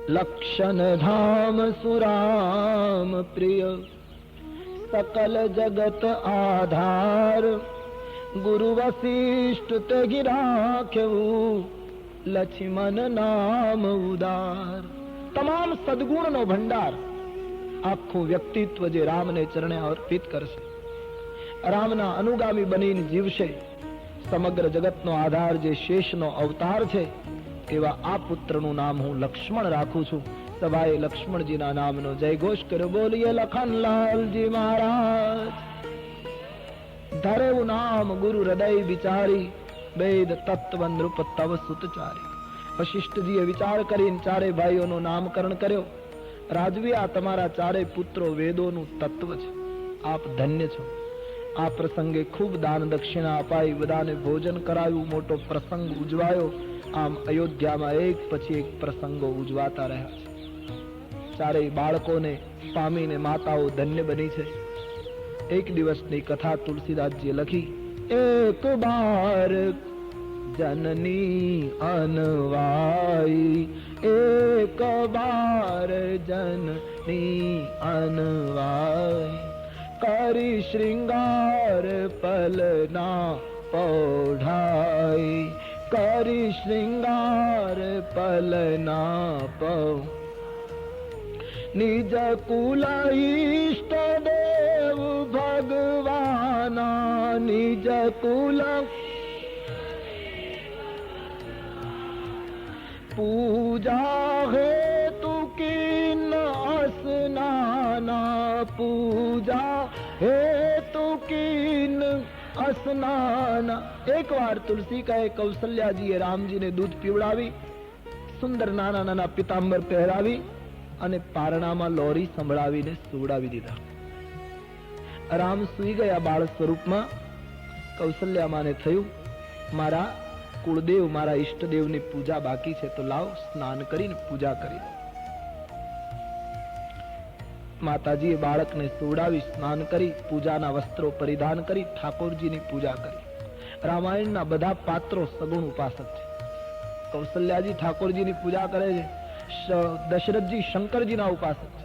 लक्षण धाम सुराम प्रिय सकल जगत आधार गुरु वशिष्ठ ते गिराख्यु लक्ष्मण नाम उदार। તમામ સદગુણનો ભંડાર આખું વ્યક્તિત્વ જે રામને ચરણે અર્પિત કરશે, રામના અનુગામી બનીને જીવશે, સમગ્ર જગતનો આધાર જે શેષનો અવતાર છે એવા આ પુત્રનું નામ હું લક્ષ્મણ રાખું છું। સભાએ લક્ષ્મણજીના નામનો જયઘોષ કર્યો, બોલીએ લખનલાલજી મહારાજ। ધરેવું નામ ગુરુ હૃદય વિચારી વેદ તત્વ નૃપ તવ સુતચારી। વશિષ્ઠજીએ વિચાર કરીને ચારે ભાઈઓનું નામકરણ કર્યો। રાજવી, આ તમારા ચારે પુત્રો વેદોનું તત્વ છે, આપ ધન્ય છો। આ પ્રસંગે ખૂબ દાન દક્ષિણા અપાઈ, બધાને ભોજન કરાવ્યું, મોટો પ્રસંગ ઉજવાયો। આમ અયોધ્યામાં એક પછી એક પ્રસંગો ઉજવાતા રહ્યા છે। ચારેય બાળકોને પામીને માતાઓ ધન્ય બની છે। એક દિવસની કથા તુલસીદાસજીએ લખી, એક બાર जननी अनवाई, एक बार जननी अनवाई, करी श्रृंगार पलना पौढ़ाई, करी श्रृंगार पलना पौ। निज कुल इष्ट देव भगवाना, निज कुल पूजा हेतु किन अस्नाना, पूजा हेतु किन अस्नाना। एक વાર તુલસી કહે, કૌશલ્યાજીએ રામજીને દૂધ પીવડાવી, સુંદર નાના નાના પિતાંબર પહેરાવી અને પારણામાં લોરી સંભળાવીને સુવડાવી દીધા। રામ સૂઈ ગયા બાળ સ્વરૂપમાં। કૌશલ્યામાને થયું, મારા કુળદેવ મારા ઈષ્ટદેવની પૂજા બાકી છે, તો લાવ સ્નાન કરીને પૂજા કરી દો। માતાજીએ બાળકને સુવડાવી સ્નાન કરી પૂજાના વસ્ત્રો પરિધાન કરી ઠાકોરજીની પૂજા કરી। રામાયણના બધા પાત્રો સગુણ ઉપાસક છે। કૌશલ્યાજી ઠાકોરજીની પૂજા કરે છે, દશરથજી શંકરજીના ઉપાસક છે।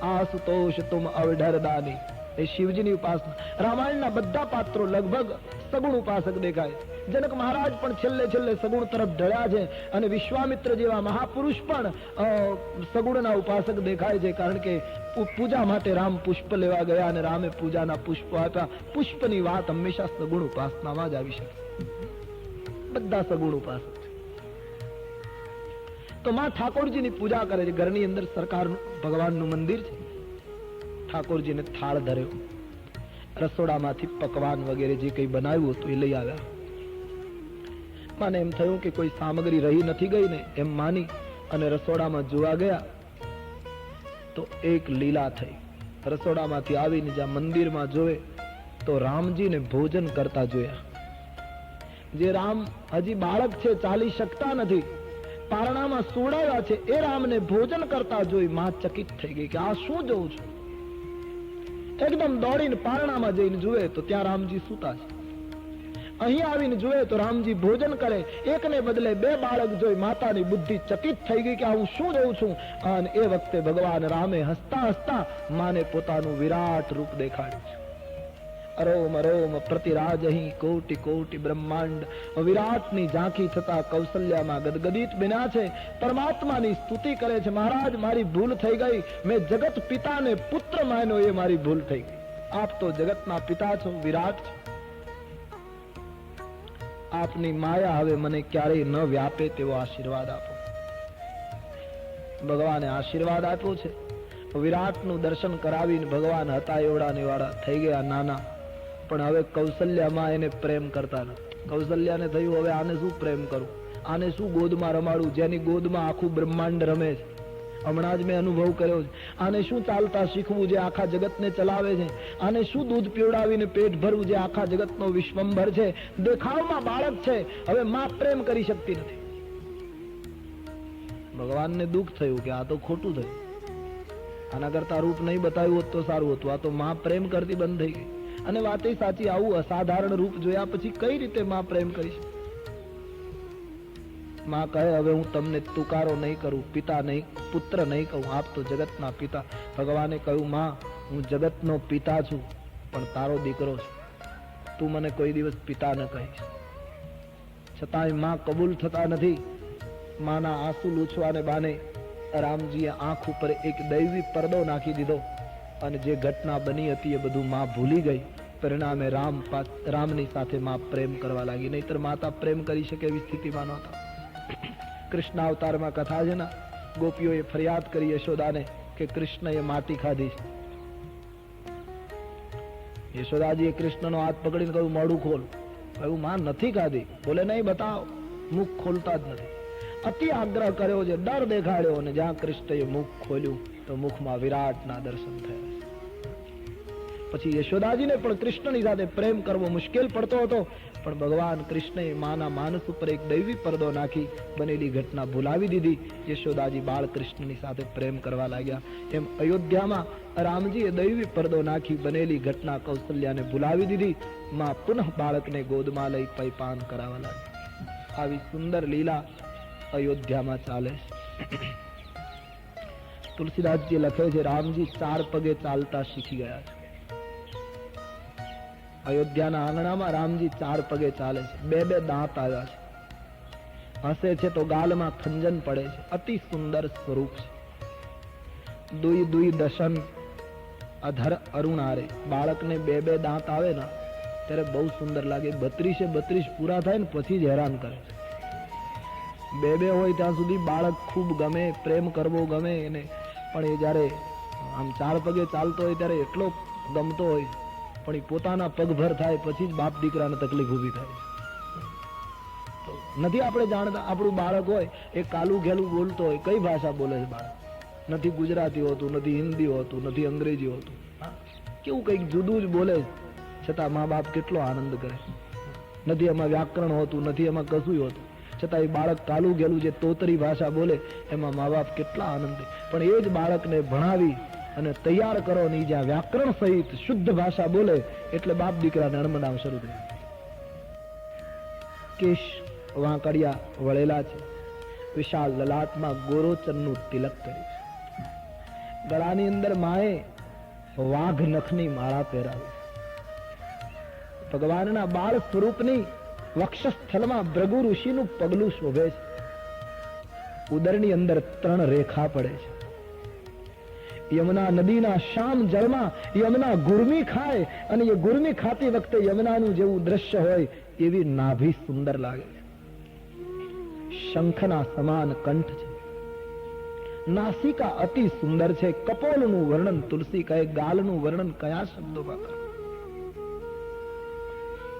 આશુતોષ તુમ અવઢર દાની એ શિવજીની ઉપાસના। રામાયણના બધા પાત્રો લગભગ સગુણ ઉપાસક દેખાય। જનક મહારાજ પણ છેલ્લે છેલ્લે સગુણ તરફ ઢળ્યા છે અને વિશ્વામિત્ર જેવા મહાપુરુષ પણ સગુણના ઉપાસક દેખાય છે, કારણ કે પૂજા માટે રામ પુષ્પ લેવા ગયા અને રામે પૂજાના પુષ્પ આપ્યા। પુષ્પની વાત હંમેશા સગુણ ઉપાસનામાં જ આવી શકે, બધા સગુણ ઉપાસક છે। તો માં ઠાકોરજીની પૂજા કરે છે। ઘરની અંદર સરકારનું ભગવાનનું મંદિર છે। ઠાકોરજીને થાળ ધર્યો, રસોડામાંથી પકવાન વગેરે જે કંઈ બનાવ્યું હતું એ લઈ આવ્યા। મને એમ થયું કે કોઈ સામગ્રી રહી નથી ગઈ ને એમ માની અને રસોડામાં જોવા ગયા તો એક લીલા થઈ। રસોડામાંથી આવીને જ્યાં મંદિરમાં જોવે તો રામજીને ભોજન કરતા જોયા। જે રામ હજી બાળક છે, ચાલી શકતા નથી, પારણામાં સુવડાવ્યા છે, એ રામને ભોજન કરતા જોઈ માં ચકિત થઈ ગઈ કે આ શું જોઉં છું। એકદમ દોડીને પારણામાં જઈને જુએ તો ત્યાં રામજી સૂતા છે। અહીં આવીને જોયે તો રામજી ભોજન કરે। એકને બદલે બે બાળક જોઈ માતાની બુદ્ધિ ચકિત થઈ ગઈ કે હું શું જોઉં છું। અને એ વખતે ભગવાન રામે હસતા હસતા માને પોતાનું વિરાટ રૂપ દેખાડ્યું છે। અરોમ અરોમ પ્રતિરાજ અહીં કોટી કોટી બ્રહ્માંડ। વિરાટની ઝાંખી થતા કૌશલ્યામાં ગદગદિત બન્યા છે, પરમાત્માની સ્તુતિ કરે છે। મહારાજ, મારી ભૂલ થઈ ગઈ, મેં જગત પિતાને પુત્ર માન્યો, એ મારી ભૂલ થઈ ગઈ। આપ તો જગતના પિતા છો, વિરાટ છો। આપની માયા હવે મને ક્યારેય ન વ્યાપે તેવો આશીર્વાદ આપો। ભગવાને આશીર્વાદ આપ્યો છે। વિરાટનું દર્શન કરાવીને ભગવાન હતા એવડા નેવાડા થઈ ગયા, નાના, પણ હવે કૌશલ્યામાં એને પ્રેમ કરતા નથી। કૌશલ્યાને થયું હવે આને શું પ્રેમ કરું, આને શું ગોદમાં રમાડું, જેની ગોદમાં આખું બ્રહ્માંડ રમે છે। હમણાં જ મેં અનુભવ કર્યો છે। આને શું ચાલતા શીખવું જે આખા જગતને ચલાવે છે, આને શું દૂધ પીવડાવીને પેટ ભરવું જે આખા જગતનો વિશ્વંભર છે। દેખાવમાં બાળક છે, હવે માં પ્રેમ કરી શકતી નથી। ભગવાનને દુઃખ થયું કે આ તો ખોટું થયું, આના કરતા રૂપ નહીં બતાવ્યું હોત તો સારું હતું। આ તો માં પ્રેમ કરતી બંધ થઈ ગઈ। અને વાત એ સાચી, આવું અસાધારણ રૂપ જોયા પછી કઈ રીતે માં પ્રેમ કરી શકે। માં કહે હવે હું તમને તુકારો નહીં કરું, પિતા નહીં, પુત્ર નહીં કહું, આપ તો જગતના પિતા. ભગવાને કહ્યું માં હું જગતનો પિતા છું પણ તારો દીકરો છું, તું મને કોઈ દિવસ પિતા ન કહીશ. છતાંય માં કબૂલ થતા નથી. માના આંસુ લૂછવાને બાને રામજીએ આંખ ઉપર એક દૈવી પડદો નાખી દીધો અને જે ઘટના બની હતી એ બધું માં ભૂલી ગઈ. પરિણામે રામની સાથે માં પ્રેમ કરવા લાગી. નહીતર માતા પ્રેમ કરી શકે એવી સ્થિતિમાં નહોતા. કૃષ્ણ અવતારમાં કથા છે ને, ગોપીઓએ ફરિયાદ કરી યશોદાને કે કૃષ્ણએ માટી ખાધી છે. યશોદાજીએ કૃષ્ણનો હાથ પકડીને કહ્યું મોઢું ખોલ. કહ્યું માં નથી ખાધી. બોલે નહીં બતાવો. મુખ ખોલતા જ નથી. અતિ આગ્રહ કર્યો છે, ડર દેખાડ્યો, અને જ્યાં કૃષ્ણએ મુખ ખોલ્યું તો મુખમાં વિરાટના દર્શન થયા. પછી યશોદાજીને પણ કૃષ્ણની સાથે પ્રેમ કરવો મુશ્કેલ પડતો હતો, પણ ભગવાન કૃષ્ણએ માના માનસ ઉપર એક દૈવી પડદો નાખી બનેલી ઘટના ભૂલાવી દીધી. યશોદાજી બાળ કૃષ્ણની સાથે પ્રેમ કરવા લાગ્યા. એમ અયોધ્યામાં રામજીએ દૈવી પડદો નાખી બનેલી ઘટના કૌશલ્યાને ભૂલાવી દીધી. માં પુનઃ બાળકને ગોદમાં લઈ પૈપાન કરાવવા લાગી. આવી સુંદર લીલા અયોધ્યામાં ચાલે છે. તુલસીદાસજી લખે છે રામજી 4 પગે ચાલતા શીખી ગયા છે. અયોધ્યાના આંગણામાં રામજી 4 પગે ચાલે છે. 2 દાંત આવ્યા છે. હસે છે તો ગાલમાં ખંજન પડે છે. અતિ સુંદર સ્વરૂપ છે. દુઈ દુઈ દશન અધર અરુણારે. બાળકને 2 દાંત આવે ને ત્યારે બહુ સુંદર લાગે. 32 પૂરા થાય ને પછી જ હેરાન કરે. 2 હોય ત્યાં સુધી બાળક ખૂબ ગમે, પ્રેમ કરવો ગમે એને, પણ એ જયારે આમ 4 પગે ચાલતો હોય ત્યારે એટલો ગમતો હોય, પણ એ પોતાના પગભર થાય પછી જ બાપ દીકરાને તકલીફ ઊભી થાય. તો નથી આપણે જાણતા આપણું બાળક હોય એ કાલું ઘેલું બોલતો હોય, કઈ ભાષા બોલે છે બાળક? નથી ગુજરાતી હોતું, નથી હિન્દી હોતું, નથી અંગ્રેજી હોતું, કેવું કંઈક જુદું જ બોલે, છતાં મા બાપ કેટલો આનંદ કરે. નથી એમાં વ્યાકરણ હોતું, નથી એમાં કશું હોતું, છતાં એ બાળક કાલું ઘેલું જે તોતરી ભાષા બોલે એમાં મા બાપ કેટલા આનંદ. પણ એ જ બાળકને ભણાવી અને તૈયાર કરો ને જ્યાં વ્યાકરણ સહિત શુદ્ધ ભાષા બોલે એટલે બાપ દીકરાને અણમનાવ શરૂ થાય. કેશ વાંકડિયા વળેલા છે. વિશાળ લલાટમાં ગોરોચનનું તિલક કર્યું છે. ગળાની અંદર માએ વાઘ નખની માળા પહેરાવી. ભગવાનના બાળ સ્વરૂપની વક્ષસ્થળમાં ભૃગુ ઋષિનું પગલું શોભે છે. ઉદરની અંદર 3 રેખા પડે છે. યમુના નદીના શામ જળમાં યમુના ગુરમી ખાય અને એ ગુરમી ખાતી વખતે યમુનાનું જેવું દ્રશ્ય હોય એવી નાભી સુંદર લાગે છે. શંખના સમાન કંઠ છે. નાસિકા અતિ સુંદર છે. કપોલનું વર્ણન તુલસી કહે, ગાલનું વર્ણન કયા શબ્દોમાં કરે?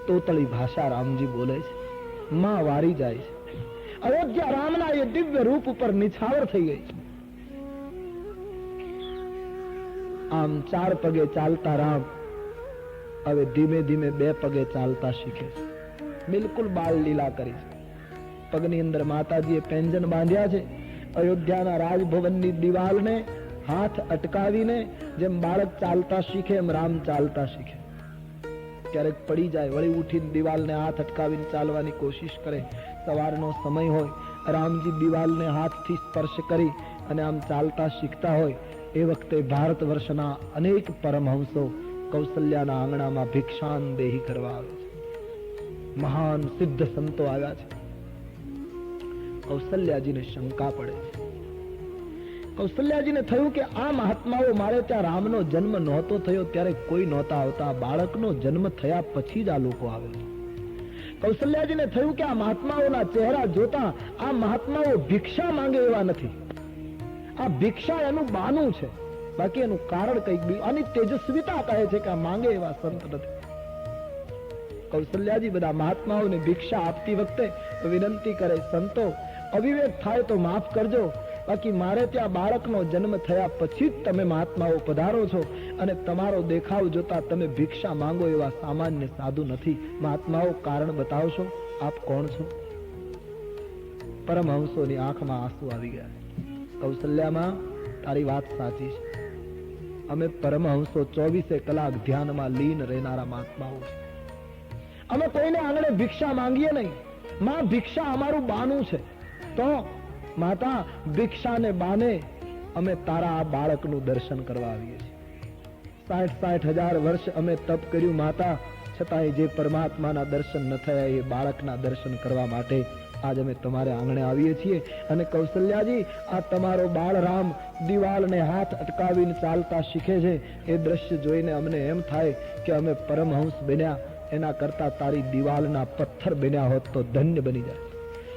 તોતળી ભાષા રામજી બોલે છે. માં વારી જાય છે. અયોધ્યા રામના એ દિવ્ય રૂપ ઉપર નિછાવર થઈ ગઈ છે. આમ 4 પગે ચાલતા રામ હવે ધીમે ધીમે 2 પગે ચાલતા શીખે છે. બિલકુલ બાળ લીલા કરી છે. પગની અંદર માતાજીએ પેંજન બાંધ્યા છે. અયોધ્યાના રાજભવનની દિવાલને હાથ અટકાવીને જેમ બાળક ચાલતા શીખે એમ રામ ચાલતા શીખે. ક્યારેક પડી જાય, વળી ઉઠીને દિવાલને હાથ અટકાવીને ચાલવાની કોશિશ કરે. સવારનો સમય હોય, રામજી દિવાલને હાથથી સ્પર્શ કરી અને આમ ચાલતા શીખતા હોય એ વખતે ભારત વર્ષના અનેક પરમહંસો કૌશલ્યાના આંગણામાં ભિક્ષાનદેહી કરવા આવે છે. મહાન સિદ્ધ સંતો આવ્યા છે. કૌશલ્યાજીને શંકા પડે છે. કૌશલ્યાજીને થયું કે આ મહાત્માઓ મારે ત્યાં રામનો જન્મ નહોતો થયો ત્યારે કોઈ નહોતા આવતા, બાળકનો જન્મ થયા પછી જ આ લોકો આવે. કૌશલ્યાજીને થયું કે આ મહાત્માઓના ચહેરા જોતા આ મહાત્માઓ ભિક્ષા માંગે એવા નથી. આ ભિક્ષા એનું બાનું છે, બાકી એનું કારણ કંઈક બી. આની તેજસ્વીતા કહે છે કે આ માંગે એવા સંત નથી. કૌશલ્યાજી બધા મહાત્માઓને ભિક્ષા આપતી વખતે વિનંતી કરે, સંતો અવિવેક થાય તો માફ કરજો, બાકી મારે ત્યાં બાળકનો જન્મ થયા પછી જ તમે મહાત્માઓ પધારો છો અને તમારો દેખાવ જોતા તમે ભિક્ષા માંગો એવા સામાન્ય સાધુ નથી. મહાત્માઓ કારણ બતાવશો, આપ કોણ છો? પરમહંસોની આંખમાં આંસુ આવી ગયા. કૌશલ્યામાં તારી વાત સાચી છે. અમે પરમહંસો 24 કલાક ધ્યાનમાં લીન રહેનારા મહાત્માઓ છે. અમે કોઈને આંગણે ભિક્ષા માંગીએ નહીં. માં ભિક્ષા અમારું બાનું છે. તો માતા ભિક્ષાને બાને અમે તારા આ બાળકનું દર્શન કરવા આવીએ છીએ. 60,000 વર્ષ અમે તપ કર્યું માતા, છતાંય જે પરમાત્માના દર્શન ન થયા એ બાળકના દર્શન કરવા માટે આજ અમે તમારે આંગણે આવીએ છીએ. અને કૌશલ્યાજી, આ તમારો બાળ રામ દિવાલને હાથ અટકાવીને ચાલતા શીખે છે, એ દ્રશ્ય જોઈને અમને એમ થાય કે અમે પરમહંસ બન્યા, એના કરતા તારી દિવાલના પથ્થર બન્યા હોત તો ધન્ય બની જાય.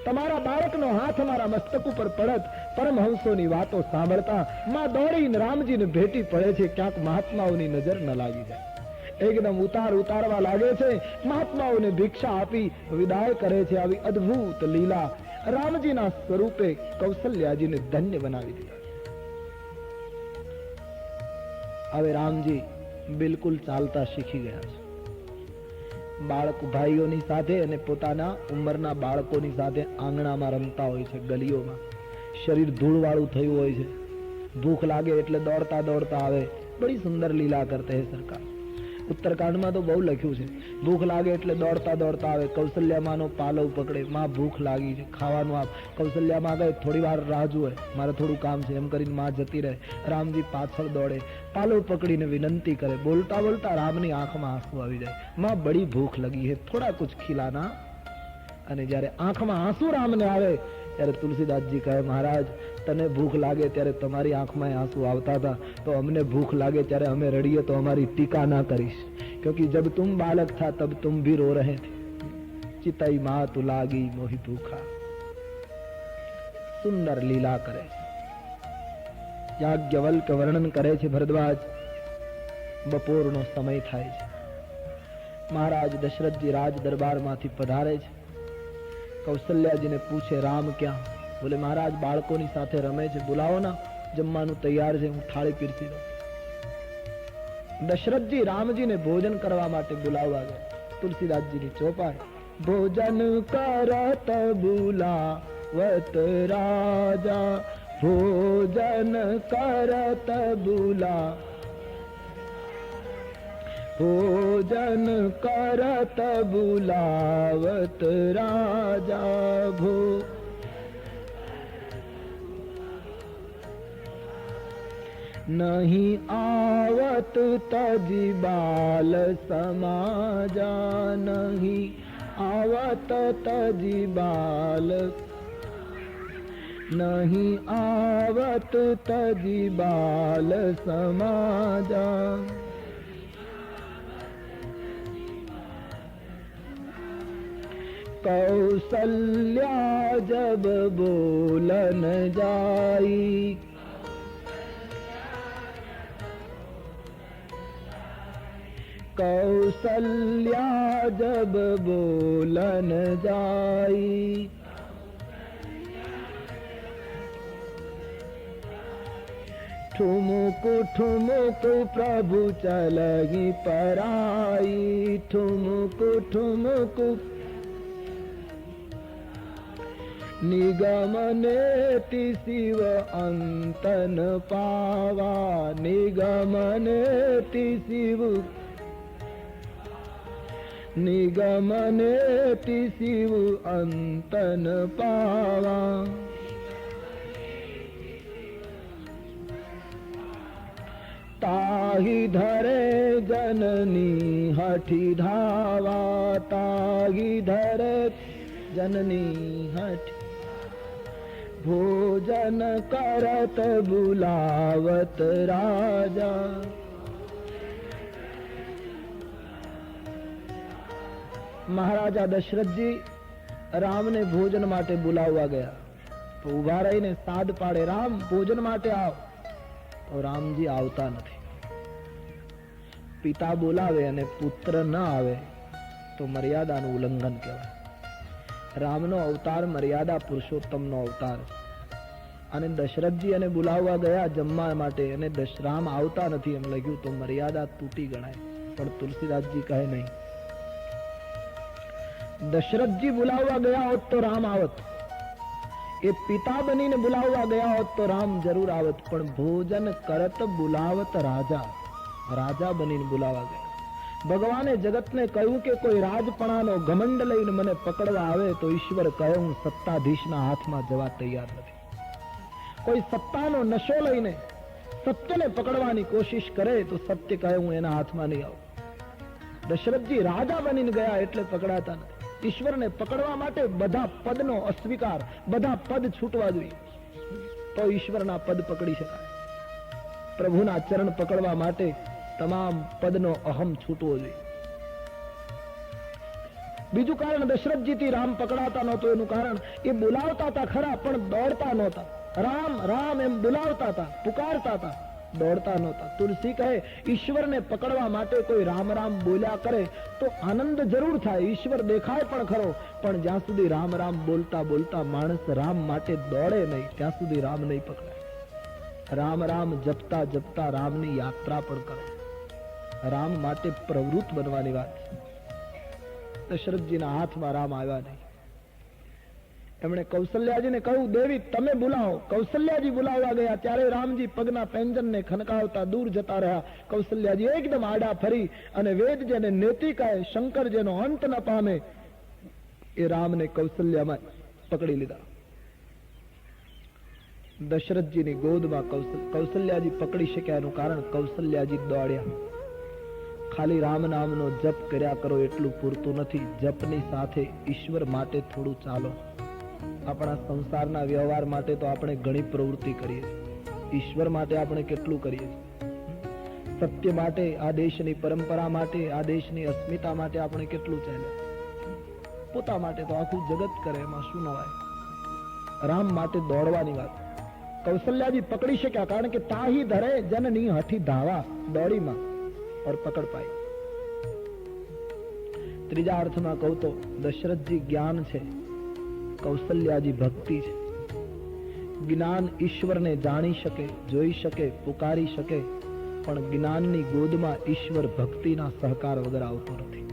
તમારા બાળકનો હાથ અમારા મસ્તક ઉપર પડત, પરમહંસોની વાતો સાંભળતા માં દોડીને રામજીને ભેટી પડે છે. ક્યાંક મહાત્માઓની નજર ન લાગી જાય. એકદમ ઉતારવા લાગે છે. મહાત્માઓને ભિક્ષા આપી વિદાય કરે છે. આવી અદ્ભુત લીલા રામજીના સ્વરૂપે કૌશલ્યાજીને ધન્ય બનાવી દીધા. હવે રામજી બિલકુલ ચાલતા શીખી ગયા છે. બાળક ભાઈઓની સાથે અને પોતાના ઉંમરના બાળકોની સાથે આંગણામાં રમતા હોય છે, ગલીઓમાં. શરીર ધૂળવાળું થયું હોય છે. ભૂખ લાગે એટલે દોડતા દોડતા આવે. બડી સુંદર લીલા કરતે હે સરકાર. ઉત્તરકાંડમાં તો બહુ લખ્યું છે. ભૂખ લાગે એટલે દોડતા દોડતા આવે. કૌશલ્યામાનો પાલવ પકડે, માં ભૂખ લાગી છે, ખાવાનું આપ. કૌશલ્યામાં ગઈ, થોડી વાર રાહ જુએ, મારે થોડું કામ છે, એમ કરીને માં જતી રહે. રામજી પાછળ દોડે, પાલવ પકડીને વિનંતી કરે. બોલતા બોલતા રામની આંખમાં આંસુ આવી જાય. માં બડી ભૂખ લગી હે, થોડા કુછ ખિલાના. અને જ્યારે આંખમાં આંસુ રામને આવે ત્યારે તુલસીદાસજી કહે, મહારાજ તને ભૂખ લાગે ત્યારે તમારી આંખમાં આંસુ આવતા હતા, તો અમને ભૂખ લાગે ત્યારે અમે રડીએ તો અમારી ટીકા ના કરીશ, क्योंकि जब तुम बालक था तब तुम भी रो रहे थे. चितई मात लागी मोहि भूखा. सुंदर लीला करे છે. યાજ્ઞવલ્ક વર્ણન કરે છે ભરદ્વાજ. બપોરનો સમય થાય છે. મહારાજ દશરથજી રાજ દરબારમાંથી પધારે છે. કૌશલ્યાજીને પૂછે, રામ ક્યાં? બોલે, મહારાજ બાળકોની સાથે રમે છે, બોલાવો ના, જમવાનું તૈયાર છે, હું થાળી પીરસી દઉં. દશરથજી રામજીને ભોજન કરવા માટે બોલાવવા ગયા. તુલસીદાસજીની ચોપાઈ, ભોજન કરત બુલાવત રાજા, ભોજન કરત બુલા, ભોજન કરત બુલાવત રાજા. ભો नहीं आवत तजी बाल समाजा, नहीं आवत तजी बाल, नहीं आवत तजी बाल समाजा. कौसल्या जब बोलन जाई, कौसल्या जब बोलन जाई, ठुमुक ठुमुक प्रभु चलहि पराई, ठुमुक ठुमुक निगमनेति शिव अंतन पावा, निगमनेति शिव, निगमनेति शिव अंतन पावा. ताहि धरे जननी हठि धावा, ताहि धरे जननी हठि, भोजन करत बुलावत राजा. મહારાજા દશરથજી રામને ભોજન માટે બોલાવવા ગયા તો ઉભા રહીને સાદ પાડે, રામ ભોજન માટે આવ. તો રામજી આવતા નથી. પિતા બોલાવે અને પુત્ર ન આવે તો મર્યાદાનું ઉલ્લંઘન કહેવાય. રામનો અવતાર મર્યાદા પુરુષોત્તમનો અવતાર. અને દશરથજી એને બોલાવવા ગયા જમવા માટે અને રામ આવતા નથી એમ લખ્યું તો મર્યાદા તૂટી ગણાય. પણ તુલસીદાસજી કહે નહીં, દશરથજી બોલાવવા ગયા હોત તો રામ આવત, એ પિતા બનીને બોલાવવા ગયા હોત તો રામ જરૂર આવત. પણ ભોજન કરત બોલાવત રાજા, રાજા બનીને બોલાવવા ગયા. ભગવાને જગતને કહ્યું કે કોઈ રાજપણાનો ઘમંડ લઈને મને પકડવા આવે તો ઈશ્વર કહે હું સત્તાધીશના હાથમાં જવા તૈયાર નથી. કોઈ સત્તાનો નશો લઈને સત્યને પકડવાની કોશિશ કરે તો સત્ય કહે હું એના હાથમાં નહીં આવું. દશરથજી રાજા બનીને ગયા એટલે પકડાતા નથી. ઈશ્વરને પકડવા માટે બધા પદનો અસ્વીકાર, બધા પદ છૂટવા જોઈએ તો ઈશ્વરના પદ પકડી શકાય. પ્રભુના ચરણ પકડવા માટે તમામ પદનો અહમ છૂટવો જોઈએ. બીજું કારણ દશરથજીથી રામ પકડાતા નહોતું એનું કારણ એ બોલાવતા હતા ખરા પણ દોડતા નહોતા. રામ રામ એમ બોલાવતા હતા, પુકારતા હતા, દોડતા નહોતા. તુલસી કહે ઈશ્વરને પકડવા માટે કોઈ રામ રામ બોલ્યા કરે તો આનંદ જરૂર થાય, ઈશ્વર દેખાય પણ ખરો, પણ જ્યાં સુધી રામ રામ બોલતા બોલતા માણસ રામ માટે દોડે નહીં ત્યાં સુધી રામ નહીં પકડાય. રામ રામ જપતા જપતા રામની યાત્રા પણ કરે. રામ માટે પ્રવૃત્ત બનવાની વાત છે. દશરથજીના હાથમાં રામ આવ્યા નહીં. એમણે કૌશલ્યાજીને કહ્યું દેવી તમે બોલાવો. કૌશલ્યાજી બોલાવવા ગયા ત્યારે રામજી પગના પેંજનને ખનકાવતા દૂર જતા રહ્યા. કૌશલ્યાજી એકદમ આડા ફરી અને વેદ જેને નેતિ કહે, શંકર જેનો અંત ન પામે, એ રામને કૌશલ્યામાં પકડી લીધા. દશરથજીની ગોદમાં કૌશલ્યાજી પકડી શક્યા એનું કારણ કૌશલ્યાજી દોડ્યા. ખાલી રામ નામનો જપ કર્યા કરો એટલું પૂરતું નથી. જપની સાથે ઈશ્વર માટે થોડું ચાલો. આપણા સંસારના વ્યવહાર માટે તો આપણે ઘણી પ્રવૃત્તિ કરીએ, ઈશ્વર માટે આપણે કેટલું કરીએ? સત્ય માટે, આ દેશની પરંપરા માટે, આ દેશની અસ્મિતા માટે આપણે કેટલું ચાલે? પોતા માટે તો આખું જગત કરે, એમાં શું નવાય? રામ માટે દોડવાની વાત. કૌશલ્યાજી પકડી શક્યા કારણ કે તાહી ધરે જનની હઠી ધાવા, દોડીમાં और पकड़ पाई. ત્રીજા અર્થમાં કહું તો દશરથજી જ્ઞાન છે, કૌશલ્યાજી ભક્તિ છે. જ્ઞાન ઈશ્વરને જાણી શકે, જોઈ શકે, પુકારી શકે, પણ જ્ઞાનની ગોદમાં ઈશ્વર ભક્તિના સહકાર વગર આવતો નથી.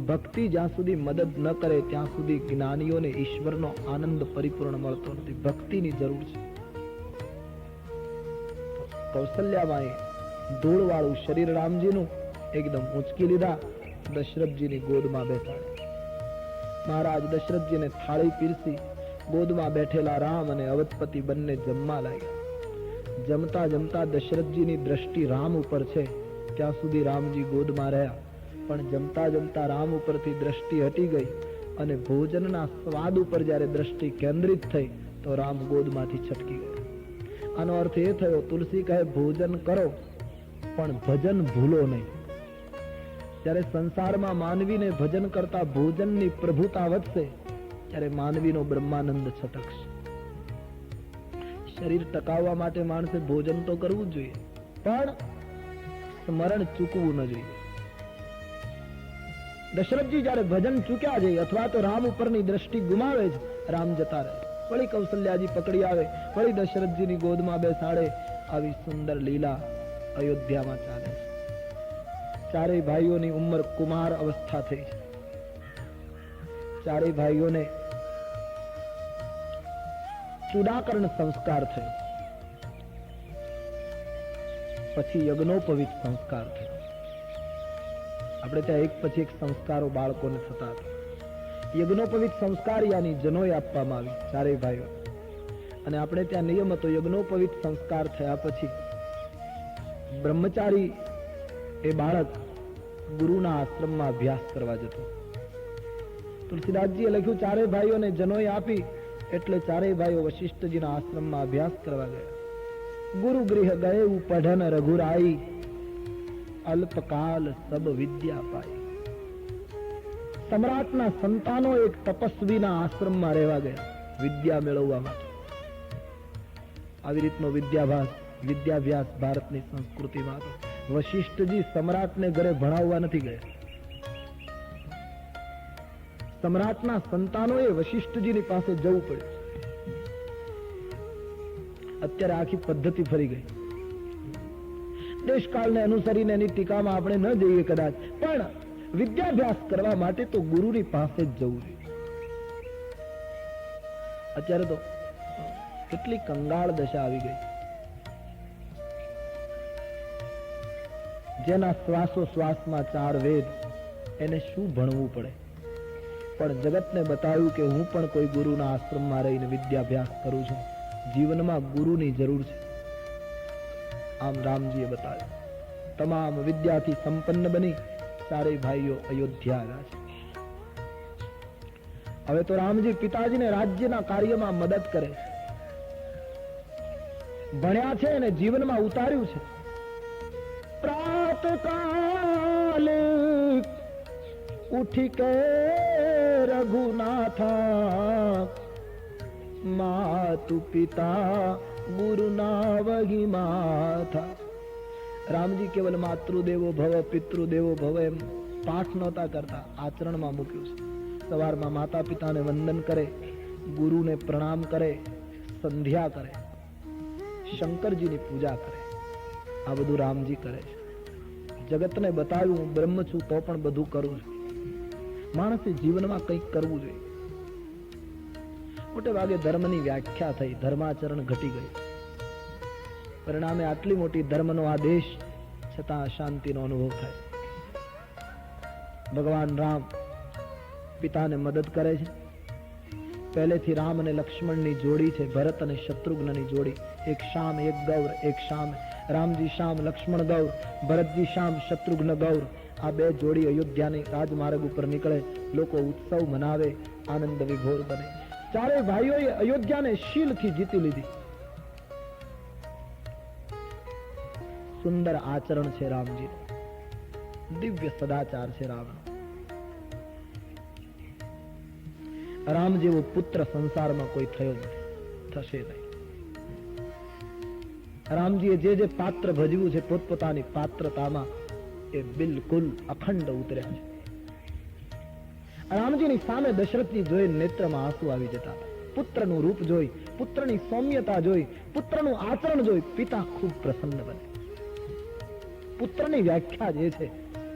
ભક્તિ જ્યાં સુધી મદદ ન કરે ત્યાં સુધી જ્ઞાનીઓને ઈશ્વરનો આનંદ પરિપૂર્ણ મળતો નથી. ભક્તિની જરૂર છે. કૌશલ્યાબાઈ ધૂળવાળું શરીર રામજીનું એકદમ ઊંચકી લીધા, દશરથજીની ગોદમાં બેસાડ્યા. મહારાજ દશરથજીને થાળી પીરસી ગોદમાં બેઠેલા રામ અને અવધપતિ બંને જમવા લાગ્યા. જમતા જમતા દશરથજીની દ્રષ્ટિ રામ ઉપર છે ત્યાં સુધી રામજી ગોદમાં રહ્યા, પણ જમતા જમતા રામ ઉપરથી દ્રષ્ટિ હટી ગઈ અને ભોજનના સ્વાદ ઉપર જ્યારે દ્રષ્ટિ કેન્દ્રિત થઈ તો રામ ગોદમાંથી છટકી ગયા. આનો અર્થ એ થયો, તુલસી કહે ભોજન કરો પણ ભજન ભૂલો નહીં. જ્યારે સંસારમાં માનવીને ભજન કરતા ભોજનની પ્રભુતા વધશે ત્યારે માનવીનો બ્રહ્માનંદ છટકશે. શરીર ટકાવવા માટે માણસે ભોજન તો કરવું જ જોઈએ, પણ સ્મરણ ચૂકવું ન જોઈએ. દશરથજી જ્યારે ભજન ચૂક્યા છે અથવા તો રામ ઉપરની દ્રષ્ટિ ગુમાવે છે, રામ જતા રહે, વળી કૌશલ્યાજી પકડી આવે, વળી દશરથજીની ગોદમાં બેસાડે. આવી સુંદર લીલા અયોધ્યામાં ચાલે છે. ચારેય ભાઈઓની ઉંમર કુમાર અવસ્થા થઈ છે. ચારેય ભાઈઓને ચૂડાકરણ સંસ્કાર થયો, પછી યજ્ઞોપવિત સંસ્કાર થયો. આપણે ત્યાં એક પછી એક સંસ્કારો બાળકોને થતા હતા. યજ્ઞોપવિત સંસ્કાર યાની જનોય આપવામાં આવી ચારેય ભાઈઓ, અને આપણે ત્યાં નિયમ હતો યજ્ઞોપવિત સંસ્કાર થયા પછી બ્રહ્મચારી એ બાળક ગુરુના આશ્રમમાં અભ્યાસ કરવા જતો. તુલસીદાસજીએ લખ્યું ચારેય ભાઈઓને જનોય આપી એટલે ચારેય ભાઈઓ વશિષ્ઠજીના આશ્રમમાં અભ્યાસ કરવા ગયા. ગુરુ ગૃહ ગયે પઢન રઘુરાઈ, અલ્પકાલ સબ વિદ્યા પાઈ. સમ્રાટના સંતાનો એક તપસ્વીના આશ્રમમાં રહેવા ગયા વિદ્યા મેળવવા માટે. આવી રીતનો વિદ્યાભ્યાસ ભારતની સંસ્કૃતિમાં હતો. વશિષ્ઠજી સમ્રાટને ઘરે ભણાવવા નથી ગયા. સમ્રાટના સંતાનોએ વશિષ્ઠજીની પાસે જવું પડ્યું. અત્યારે આખી પદ્ધતિ ફરી ગઈ. દેશકાળને અનુસરીને એની ટીકામાં આપણે ન જઈએ કદાચ, પણ વિદ્યાભ્યાસ કરવા માટે તો ગુરુની પાસે જ જવું જોઈએ. અત્યારે તો કેટલી કંગાળ દશા આવી ગઈ. જેના શ્વાસોશ્વાસમાં 4 વેદ, એને શું ભણવું પડે? પણ જગતને બતાવ્યું કે હું પણ કોઈ ગુરુના આશ્રમમાં રહીને વિદ્યાભ્યાસ કરું છું, જીવનમાં ગુરુની જરૂર છે. આમ રામજીએ બતાવ્યું. તમામ વિદ્યાથી સંપન્ન બની ચારેય ભાઈઓ અયોધ્યા આવ્યા છે. હવે તો રામજી પિતાજીને રાજ્યના કાર્યમાં મદદ કરે છે. ભણ્યા છે અને જીવનમાં ઉતાર્યું છે. પ્રાતકાલે ઉઠી કે રઘુનાથા, માતુ પિતા ગુરુના વહી માથા. રામજી કેવલ માતૃદેવો ભવ પિતૃદેવો ભવ એમ પાઠ નહોતા કરતા, આચરણમાં મૂક્યું છે. સવારમાં માતા પિતાને વંદન કરે, ગુરુને પ્રણામ કરે, સંધ્યા કરે, શંકરજીની પૂજા કરે. આ બધું રામજી કરે છે. જગતને બતાવ્યું હું બ્રહ્મ છું તો પણ બધું કરું છું. માણસે જીવનમાં કંઈક કરવું જોઈએ. મોટે ભાગે ધર્મની વ્યાખ્યા થઈ, ધર્માચરણ ઘટી ગયું. પરિણામે આટલી મોટી ધર્મનો આદેશ છતાં અશાંતિનો અનુભવ થાય. ભગવાન રામ પિતાને મદદ કરે છે. પહેલેથી રામ અને લક્ષ્મણની જોડી છે, ભરત અને શત્રુઘ્નની જોડી. એક શામ એક ગૌર, એક શામ રામજી શામ લક્ષ્મણ ગૌર, ભરતજી શામ શત્રુઘ્ન ગૌર. આ બે જોડી અયોધ્યાની રાજમાર્ગ ઉપર નીકળે, લોકો ઉત્સવ મનાવે, આનંદ વિભોર બને. ચારે ભાઈઓએ અયોધ્યાને શીલથી જીતી લીધી. સુંદર આચરણ છે રામજી, દિવ્ય સદાચાર છે રામનો. રામ જેવો પુત્ર સંસારમાં કોઈ થયો નથી, થશે નહીં. રામજીએ જે પાત્ર ભજવ્યું છે પોતપોતાની પાત્રતામાં એ બિલકુલ અખંડ ઉતર્યા છે. રામજીની સામે દશરથજી જોઈ નેત્રમાં આંસુ આવી જતા. પુત્રનું રૂપ જોઈ, પુત્રની સૌમ્યતા જોઈ, પુત્રનું આચરણ જોઈ પિતા ખૂબ પ્રસન્ન બને. પુત્રની વ્યાખ્યા જે છે,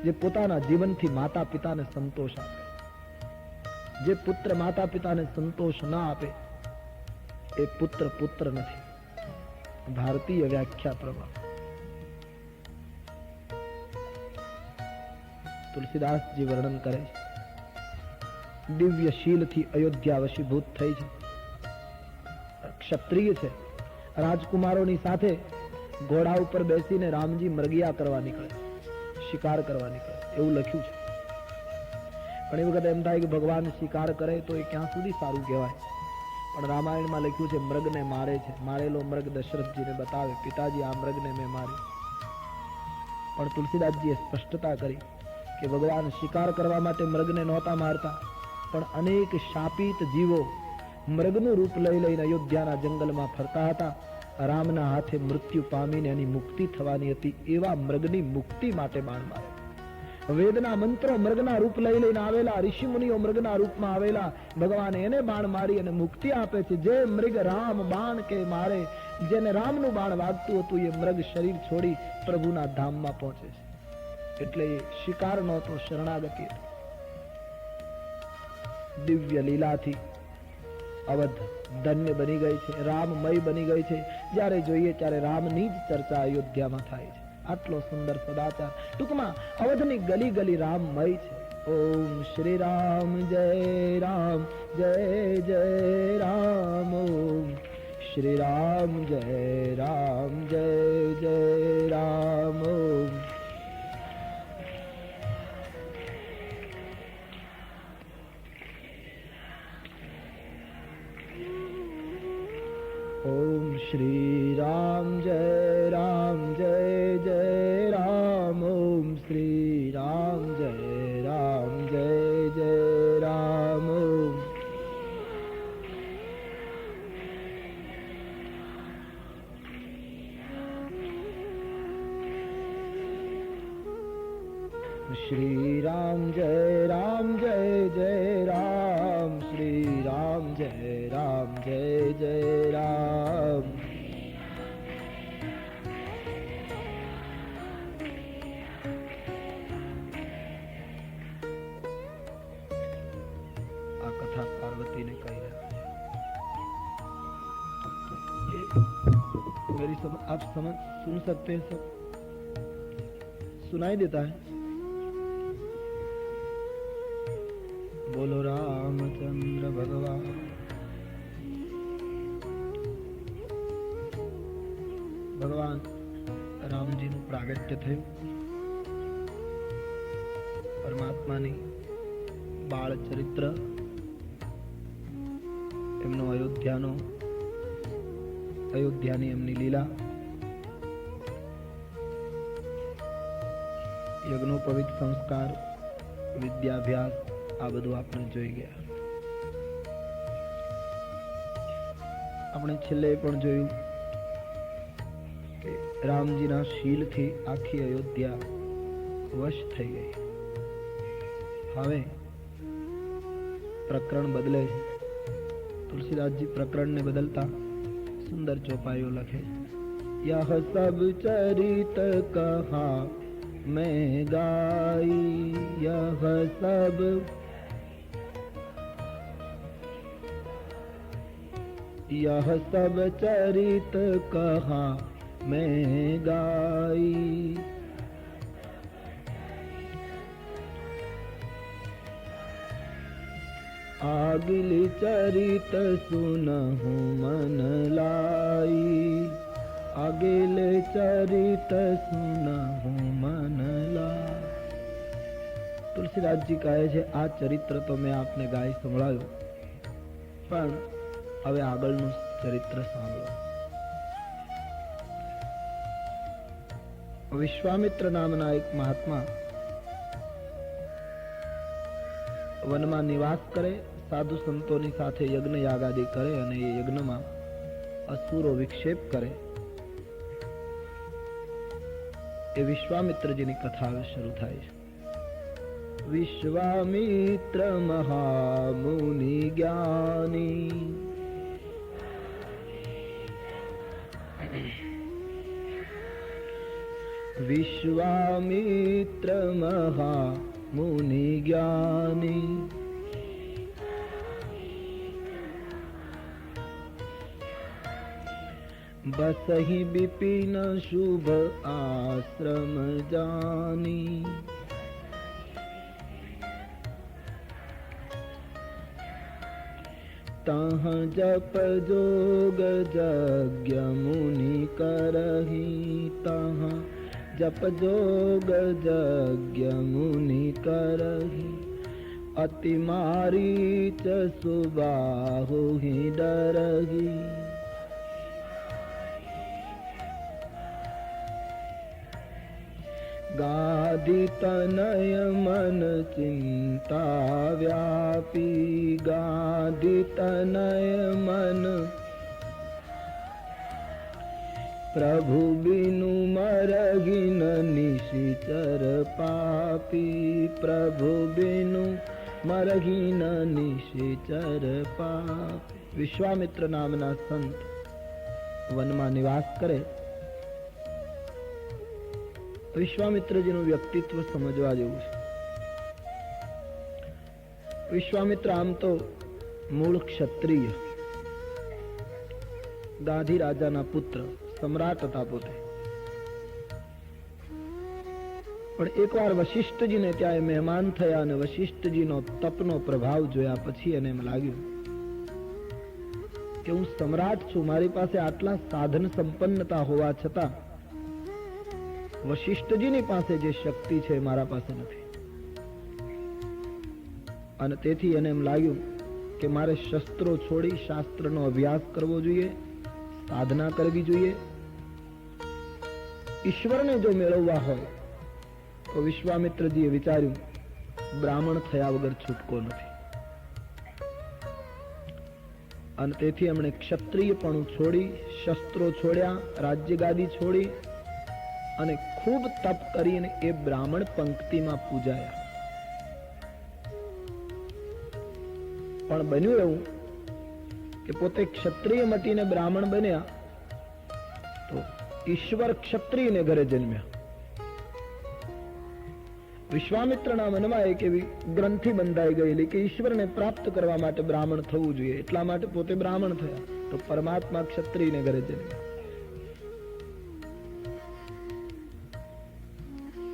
જે પોતાના જીવનથી માતા પિતાને સંતોષ આપે. જે પુત્ર માતા પિતાને સંતોષ ના આપે એ પુત્ર પુત્ર નથી. ભારતીય વ્યાખ્યા પ્રમાણે તુલસીદાસજી વર્ણન કરે છે. દિવ્ય શીલથી અયોધ્યા વશીભૂત થઈ છે. ક્ષત્રિય છે. રાજકુમારોની સાથે ઘોડા ઉપર બેસીને રામજી મરગિયા કરવા નીકળે, શિકાર કરવા નીકળે, એવું લખ્યું છે. ઘણી વખત એમ થાય કે ભગવાન શિકાર કરે તો એ ક્યાં સુધી સારું કહેવાય. પણ રામાયણમાં લખ્યું છે મૃગને મારે છે. મારેલો મૃગ દશરથજીને બતાવે, પિતાજી આ મૃગને મેં માર્યો. પણ તુલસીદાસજીએ સ્પષ્ટતા કરી કે ભગવાન શિકાર કરવા માટે મૃગને નહોતા મારતા, પણ અનેક શાપિત જીવો મૃગનું રૂપ લઈ લઈને અયોધ્યાના જંગલમાં ફરતા હતા. રામના હાથે મૃત્યુ પામીને એની મુક્તિ થવાની હતી, એવા મૃગની મુક્તિ માટે બાણ મારે. વેદના મંત્રો મૃગના રૂપ લઈ લઈને આવેલા, ઋષિ મુનિઓ મૃગના રૂપમાં આવેલા, ભગવાન એને બાણ મારી અને મુક્તિ આપે છે. જે મૃગ રામ બાણ કે મારે, જેને રામનું બાણ વાગતું હતું એ મૃગ શરીર છોડી પ્રભુના ધામમાં પહોંચે છે. એટલે એ શિકાર નહોતો, શરણાગતિ. દિવ્ય લીલાથી અવધ ધન્ય બની ગઈ છે, રામમય બની ગઈ છે. જ્યારે જોઈએ ત્યારે રામની જ ચર્ચા અયોધ્યામાં થાય છે. આટલો સુંદર સદાચાર. ટૂંકમાં અવધની ગલી ગલી રામમય છે. ઓમ શ્રી રામ જય રામ જય જય રામ. ઓમ શ્રી રામ જય રામ જય જય રામ. ઓમ શ્રી રામ જય રામ જય જય રામ. ઓમ શ્રી રામ જય રામ જય જય રામ. શ્રી રામ જય રામ જય જય રામ. શ્રી રામ જય રામ જય જય રામ. આ કથા પાર્વતીને કહી રહ્યા मेरी समझ आप समझ सुन सकते हैं सब. सुनाई देता है, बोलो रामचंद्र भगवान। भगवान રામજીનું પ્રાગટ્ય થયું, પરમાત્માની બાળ ચરિત્ર, એમનો અયોધ્યાની એમની લીલા, યજ્ઞોપવિત સંસ્કાર, વિદ્યાભ્યાસ, આ બધું આપણે જોઈ ગયા. આપણે છેલ્લે પણ જોયું કે રામજીના શીલથી આખી અયોધ્યા વશ થઈ ગઈ. હવે પ્રકરણ બદલે છે. તુલસીદાસજી પ્રકરણને બદલતા સુંદર ચોપાઈઓ લખે. યહ સબ ચરિત કહા मैं गाई, यह सब चरित कहा मैं गाई. आगिल चरित सुनहु मन लाई, आगिल चरित सुनहु मन ला. તુલસીદાસજી કહે છે આ ચરિત્ર તો મેં આપને ગાય સંભળાયું, પણ હવે આગળનું ચરિત્ર સાંભળો. વિશ્વામિત્ર નામના એક મહાત્મા વનમાં નિવાસ કરે, સાધુ સંતોની સાથે યજ્ઞ યાગાદિ કરે અને એ યજ્ઞમાં અસુરો વિક્ષેપ કરે. એ વિશ્વામિત્રજીની કથા હવે શરૂ થાય છે. વિશ્વામિત્ર મહામુનિ જ્ઞાની, વિશ્વામિત્ર મહામુનિ જ્ઞાની, बसहि विपिन शुभ आश्रम जानी. तह जप जोग यज्ञ मुनि करहि, तह जप जोग यज्ञ मुनि करहि. अति मारीच सुबाहु ही डरहि. गादि तनय मन चिंता व्यापी, गादि तनय मन प्रभु बिनु मरहि न निशिचर पापी, प्रभु बिनु मरहि न निशिचर पापी. વિશ્વામિત્ર નામના સંત વનમાં નિવાસ કરે. વિશ્વામિત્રજીનું વ્યક્તિત્વ સમજવા જેવું છે. વિશ્વામિત્ર આમ તો મૂળ ક્ષત્રિય, ગાંધી રાજાના પુત્ર, સમ્રાટ હતા પોતે. પણ એકવાર વશિષ્ઠજીને ત્યાં મહેમાન થયા અને વશિષ્ઠજીનો તપનો પ્રભાવ જોયા પછી એને એમ લાગ્યું કે હું સમ્રાટ છું, મારી પાસે આટલા સાધન સંપન્નતા હોવા છતાં વશિષ્ઠજીની પાસે જે શક્તિ છે મારા પાસે નથી. અને તેથી એને એમ લાગ્યું કે મારે શસ્ત્રો છોડી શાસ્ત્રનો અભ્યાસ કરવો જોઈએ, સાધના કરવી જોઈએ. ઈશ્વરને જો મેળવવા હોય તો વિશ્વામિત્રજીએ વિચાર્યું બ્રાહ્મણ થયા વગર છૂટકો નથી. અને તેથી એમણે ક્ષત્રિયપણું છોડી, શસ્ત્રો છોડ્યા, રાજ્ય ગાદી છોડી અને ખૂબ તપ કરીને એ બ્રાહ્મણ પંક્તિમાં પૂજાયા. પણ બન્યું એવું કે પોતે ક્ષત્રિય મટીને બ્રાહ્મણ બન્યા તો ઈશ્વર ક્ષત્રિયને ઘરે જન્મ્યા. વિશ્વામિત્રના મનમાં એક એવી ગ્રંથિ બંધાઈ ગયેલી કે ઈશ્વરને પ્રાપ્ત કરવા માટે બ્રાહ્મણ થવું જોઈએ, એટલા માટે પોતે બ્રાહ્મણ થયા. તો પરમાત્મા ક્ષત્રિયને ઘરે જન્મ્યા.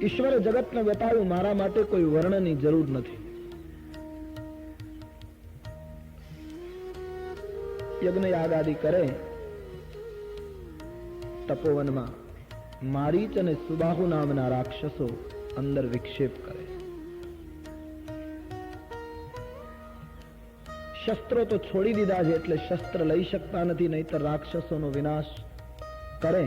ઈશ્વરે જગતને બતાવ્યું મારા માટે કોઈ વર્ણનની જરૂર નથી. યજ્ઞ યાગ આદિ કરે તપોવનમાં મારીચ અને સુબાહુ નામના રાક્ષસો અંદર વિક્ષેપ કરે. શસ્ત્રો તો છોડી દીધા છે એટલે શસ્ત્ર લઈ શકતા નથી, નહીતર રાક્ષસોનો વિનાશ કરે.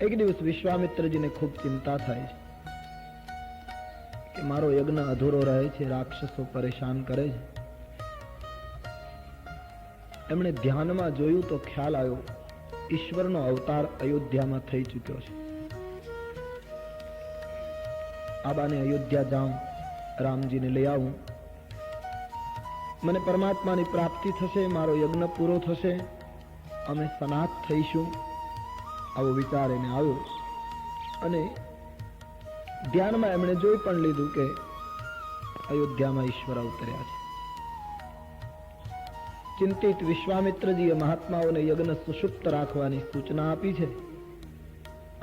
એક દિવસ વિશ્વામિત્રજીને ખૂબ ચિંતા થાય છે કે મારો યજ્ઞ અધૂરો રહે છે, રાક્ષસો પરેશાન કરે છે. એમણે ધ્યાનમાં જોયું તો ખ્યાલ આવ્યો ઈશ્વરનો અવતાર અયોધ્યામાં થઈ ચૂક્યો છે. આબાને અયોધ્યા જાઉં, રામજીને લઈ આવું, મને પરમાત્માની પ્રાપ્તિ થશે, મારો યજ્ઞ પૂરો થશે, અમે સનાત થઈશું. આવો વિચાર એને આવ્યો અને ધ્યાનમાં એમણે જોઈ પણ લીધું કે અયોધ્યામાં ઈશ્વર અવતર્યા છે. ચિંતિત વિશ્વામિત્રજીએ મહાત્માઓને યજ્ઞ સુષુપ્ત રાખવાની સૂચના આપી છે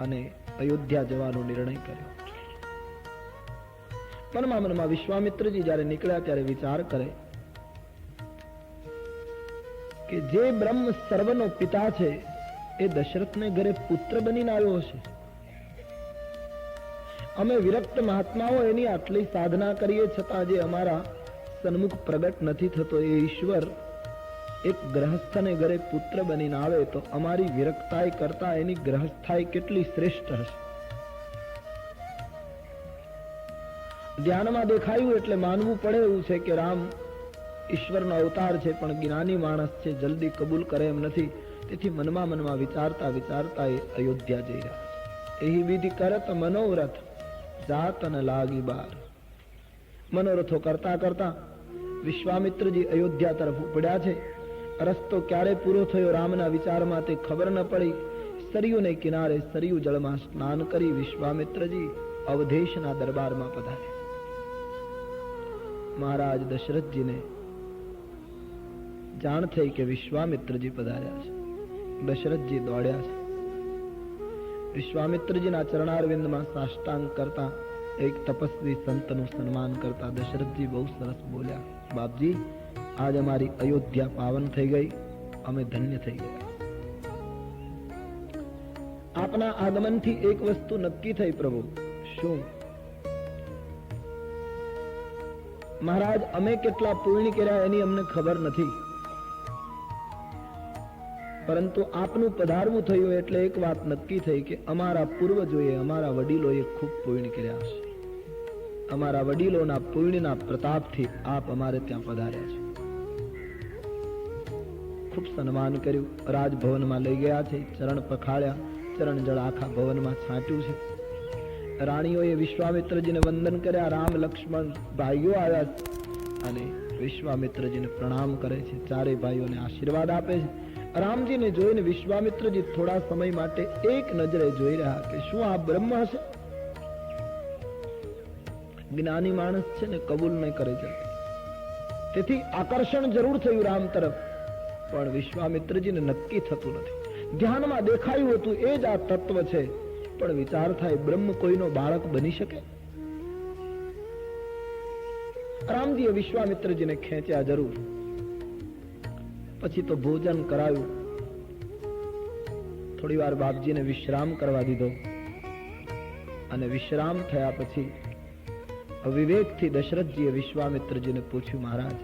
અને અયોધ્યા જવાનો નિર્ણય કર્યો. મનમાં વિશ્વામિત્રજી જ્યારે નીકળ્યા ત્યારે વિચાર કરે કે જે બ્રહ્મ સર્વનો પિતા છે એ દશરથને ઘરે પુત્ર બનીને આવ્યો હશે. અમે વિરક્ત મહાત્માઓ એની આટલી સાધના કરીએ છતાં જે અમારા સન્મુખ પ્રગટ નથી થતો, એ ઈશ્વર એક ગ્રહસ્થને ઘરે પુત્ર બનીને આવે તો અમારી વિરક્તાઈ કરતા એની ગ્રહસ્થાઈ કેટલી શ્રેષ્ઠ હશે. ધ્યાનમાં દેખાયું એટલે માનવું પડે એવું છે કે રામ ઈશ્વરનો અવતાર છે, પણ જ્ઞાની માણસ છે, જલ્દી કબૂલ કરે એમ નથી. તેથી મનમાં વિચારતા વિચારતા એ અયોધ્યા જઈ રહ્યા છે. એહી વિધિ કરત મનોરથ જાત ન લાગી બાર. મનોરથો કરતા કરતા વિશ્વામિત્રજી અયોધ્યા તરફ ઉપડ્યા છે. રસ્તો ક્યારે પૂરો થયો રામના વિચારમાં તે ખબર ન પડી. સરયુને કિનારે સરયુ જળમાં સ્નાન કરી વિશ્વામિત્રજી અવધેશના દરબારમાં પધાર્યા. મહારાજ દશરથજીને જાણ થઈ કે વિશ્વામિત્રજી પધાર્યા છે. દશરથજી દોડ્યા છે. વિશ્વામિત્રજીના ચરણારવિંદમાં સાષ્ટાંગ કરતા, એક તપસ્વી સંતનું સન્માન કરતા દશરથજી બહુ સરસ બોલ્યા, બાપજી આજ અમારી અયોધ્યા પાવન થઈ ગઈ, અમે ધન્ય થઈ ગયા. આપના આગમનથી એક વસ્તુ નક્કી થઈ પ્રભુ. શું? મહારાજ અમે કેટલા પુણ્ય કર્યા એની અમને ખબર નથી, પરંતુ આપનું પધારવું થયું એટલે એક વાત નક્કી થઈ કે અમારા પૂર્વજોએ, અમારા વડીલોએ ખૂબ પુણ્ય કર્યા છે. અમારા વડીલોના પુણ્યના પ્રતાપથી આપ અમારે ત્યાં પધાર્યા છે. ખૂબ સન્માન કર્યું. રાજભવનમાં લઈ ગયા છે, ચરણ પખાળ્યા, ચરણ જળ આખા ભવનમાં છાંટ્યું છે. રાણીઓએ વિશ્વામિત્રજીને વંદન કર્યા. રામ લક્ષ્મણ ભાઈઓ આવ્યા અને વિશ્વામિત્રજીને પ્રણામ કરે છે. ચારે ભાઈઓને આશીર્વાદ આપે છે. રામજીને જોઈને વિશ્વામિત્રજી થોડા સમય માટે એક નજરે જોઈ રહ્યા કે શું આ બ્રહ્મ હશે? જ્ઞાની માણસ છે ને, કબૂલ નહીં કરે છે. તેથી આકર્ષણ જરૂર થયું રામ તરફ, પણ વિશ્વામિત્રજીને નક્કી થતું નથી. ધ્યાનમાં દેખાયું હતું એ જ આ તત્વ છે, પણ વિચાર થાય બ્રહ્મ કોઈનો બાળક બની શકે? રામજીએ વિશ્વામિત્રજીને ખેંચ્યા જરૂર. પછી તો ભોજન કરાયું. થોડી વાર બાપજીને વિશ્રામ કરવા દીધો અને વિશ્રામ થયા પછી વિવેકથી દશરથજીએ વિશ્વામિત્રજીને પૂછ્યું, મહારાજ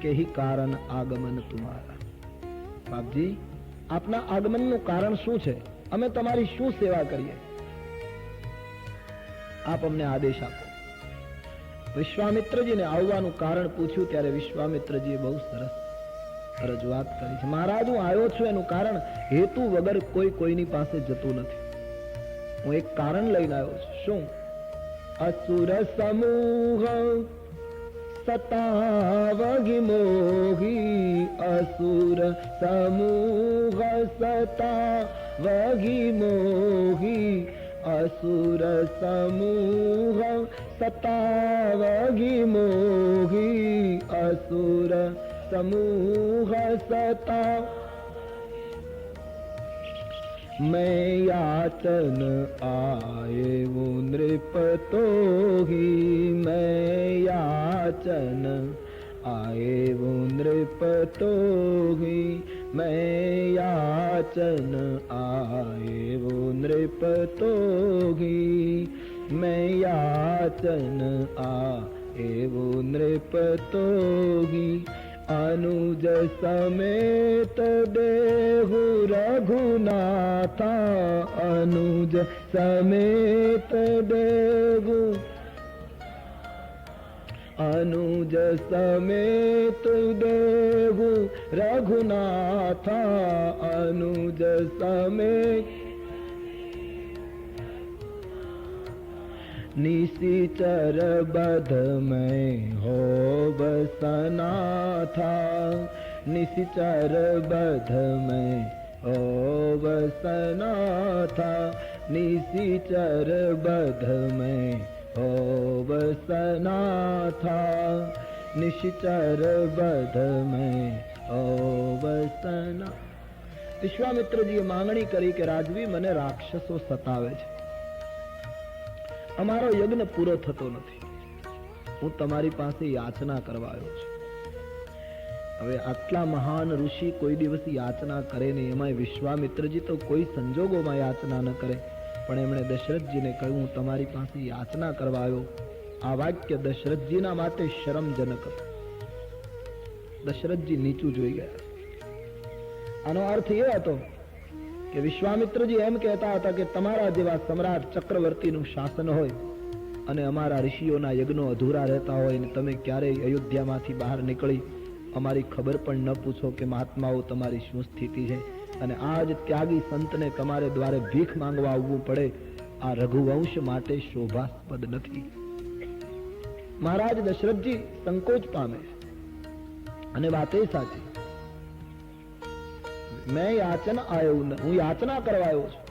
કેહી કારણ આગમન તુમારા. બાપજી આપના આગમનનું કારણ શું છે? અમે તમારી શું સેવા કરીએ? આપ અમને આદેશ આપો. વિશ્વામિત્રજીને આવવાનું કારણ પૂછ્યું ત્યારે વિશ્વામિત્રજીએ બહુ સરસ રજૂઆત કરી છે. મહારાજ હું આવ્યો છું એનું કારણ હેતુ વગર કોઈ કોઈની પાસે જતું નથી. હું એક કારણ લઈને આવ્યો છું. શું? અસુર સમૂહ સતાવગી મોહી, અસુર સમૂહ સતાવગી મોહી, અસુર સમૂહ સતાવગી મોહી, અસુર સમૂહ સતા. मैं याचन आए वो नृप तो ही, मैं याचन आए वो नृप तो ही, मैं याचन आए वो नृप तो ही, मैं याचन आए वो नृप तो ही, अनुज समेत देहु रघुनाथा, अनुज समेत देहु, अनुज समेत देहु रघुनाथा, अनुज समेत निशिचर बध में हो बसना था, निशिचर बध में हो बसना था, निशिचर बध में हो बसना था, निशिचर बध में हो बसना। વિશ્વામિત્રજીએ માંગણી કરી કે રાજવી મને રાક્ષસો સતાવે છે, અમારો યજ્ઞ પૂરો થતો નથી, હું તમારી પાસે યાચના કરવા આવ્યો છું. હવે આટલા મહાન ઋષિ કોઈ દિવસ યાચના કરે નહીં, એમાં વિશ્વામિત્રજી તો કોઈ સંજોગોમાં યાચના ન કરે, પણ એમણે દશરથજીને કહ્યું હું તમારી પાસે યાચના કરવા આવ્યો. આ વાક્ય દશરથજીના માટે શરમજનક હતું. દશરથજી નીચું જોઈ ગયા. આનો અર્થ એ હતો કે વિશ્વામિત્રજી એમ કહેતા હતા કે તમારા જેવા સમ્રાટ ચક્રવર્તીનું શાસન હોય અને અમારા ઋષિઓના યજ્ઞો અધૂરા રહેતા હોય અને તમે ક્યારેય અયોધ્યામાંથી બહાર નીકળી અમારી ખબર પણ ન પૂછો કે મહાત્માઓ તમારી શું સ્થિતિ છે, અને આજ ત્યાગી સંતને તમારે દ્વારે ભીખ માંગવા આવવું પડે, આ રઘુવંશ માટે શોભાસ્પદ નથી. મહારાજ દશરથજી સંકોચ પામે અને વાત એ સાચી. मैं याचन आयो, હું યાચના કરવા આવ્યો છું.